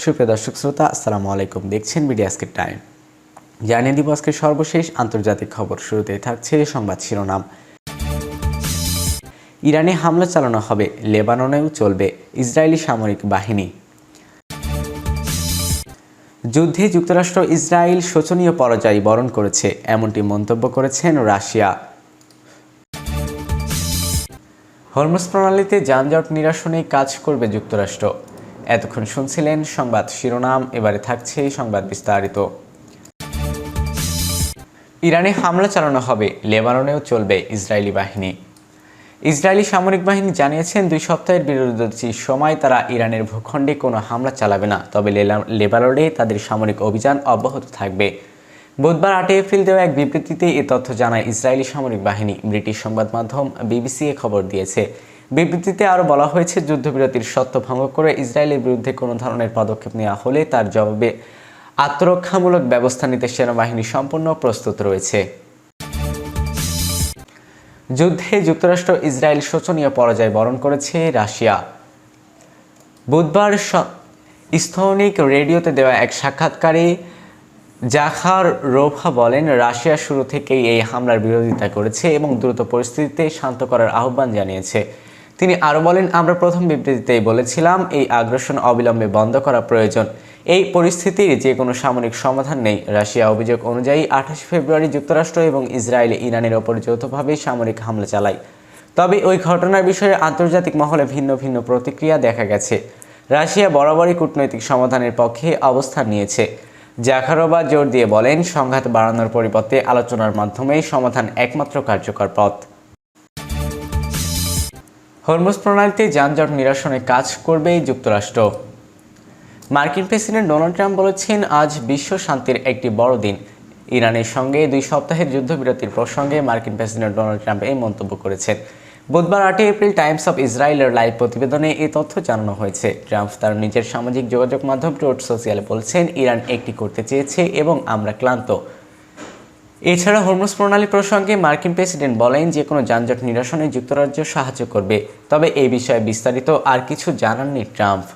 সুপ্রিয় দর্শক শ্রোতা, আসসালামু আলাইকুম। দেখছেন বিডি আজকের টাইম। জানিয়ে দিব আজকের সর্বশেষ আন্তর্জাতিক খবর। শুরুতেই থাকছে সংবাদ শিরোনাম। ইরানে হামলা চালানো হবে, লেবাননেও চলবে ইসরায়েলি সামরিক বাহিনী। যুদ্ধে যুক্তরাষ্ট্র ইসরায়েল শোচনীয় পরাজয় বরণ করেছে, এমনটি মন্তব্য করেছেন রাশিয়া। হরমুজ প্রণালীতে যানজট নিরসনে কাজ করবে যুক্তরাষ্ট্র। এতক্ষণ শুনছিলেন সংবাদ শিরোনাম, এবারে থাকছে সংবাদ বিস্তারিত। ইরানে হামলা চালানো হবে, লেবাননেও চলবে ইসরায়েলি বাহিনী। ইসরায়েলি সামরিক বাহিনী জানিয়েছেন 2 সপ্তাহের বিরতির সময় তারা ইরানের ভূখণ্ডে কোনো হামলা চালাবে না, তবে লেবাননে তাদের সামরিক অভিযান অব্যাহত থাকবে। বুধবার 8 এপ্রিল দেওয়া এক বিবৃতিতে এ তথ্য জানায় ইসরায়েলি সামরিক বাহিনী। ব্রিটিশ সংবাদ মাধ্যম বিবিসি এ খবর দিয়েছে। বিবৃতিতে আরও বলা হয়েছে, যুদ্ধবিরতির শর্ত ভঙ্গ করে ইসরায়েলের বিরুদ্ধে কোনো ধরনের পদক্ষেপ নেওয়া হলে তার জবাবে আত্মরক্ষামূলক ব্যবস্থা নিতে সেনাবাহিনী সম্পূর্ণ প্রস্তুত রয়েছে। যুদ্ধে যুক্তরাষ্ট্র ইসরায়েল শোচনীয় পরাজয় বরণ করেছে রাশিয়া। বুধবার স্থনিক রেডিওতে দেওয়া এক সাক্ষাৎকারে জাখার রোভা বলেন, রাশিয়া শুরু থেকেই এই হামলার বিরোধিতা করেছে এবং দ্রুত পরিস্থিতিতে শান্ত করার আহ্বান জানিয়েছে। তিনি আরও বলেন, আমরা প্রথম বিবৃতিতেই বলেছিলাম এই আগ্রাসন অবিলম্বে বন্ধ করা প্রয়োজন। এই পরিস্থিতির যে কোনো সামরিক সমাধান নেই। রাশিয়া অভিযোগ অনুযায়ী 28 ফেব্রুয়ারি যুক্তরাষ্ট্র এবং ইসরায়েল ইরানের ওপর যৌথভাবে সামরিক হামলা চালায়। তবে ওই ঘটনার বিষয়ে আন্তর্জাতিক মহলে ভিন্ন ভিন্ন প্রতিক্রিয়া দেখা গেছে। রাশিয়া বরাবরই কূটনৈতিক সমাধানের পক্ষে অবস্থান নিয়েছে। জাখারোভা জোর দিয়ে বলেন, সংঘাত বাড়ানোর পরিবর্তে আলোচনার মাধ্যমেই সমাধান একমাত্র কার্যকর পথ। হরমুজ প্রণালীতে যানজট নিরসনে কাজ করবে যুক্তরাষ্ট্র। মার্কিন প্রেসিডেন্ট ডোনাল্ড ট্রাম্প বলেছেন, আজ বিশ্ব শান্তির একটি বড় দিন। ইরানের সঙ্গে 2 সপ্তাহের যুদ্ধবিরতির প্রসঙ্গে মার্কিন প্রেসিডেন্ট ডোনাল্ড ট্রাম্প এই মন্তব্য করেছেন। বুধবার 8 এপ্রিল টাইমস অফ ইসরায়েলের লাইভ প্রতিবেদনে এই তথ্য জানানো হয়েছে। ট্রাম্প তার নিজের সামাজিক যোগাযোগ মাধ্যম ট্রুথ সোশ্যালে বলছেন, ইরান একটি করতে চেয়েছে এবং আমরা ক্লান্ত। এছাড়া হরমুজ প্রণালী প্রসঙ্গে মার্কিন প্রেসিডেন্ট বলেন, যে কোনো যানজট নিরসনে যুক্তরাজ্য সাহায্য করবে, তবে এই বিষয়ে বিস্তারিত আর কিছু জানাননি ট্রাম্প।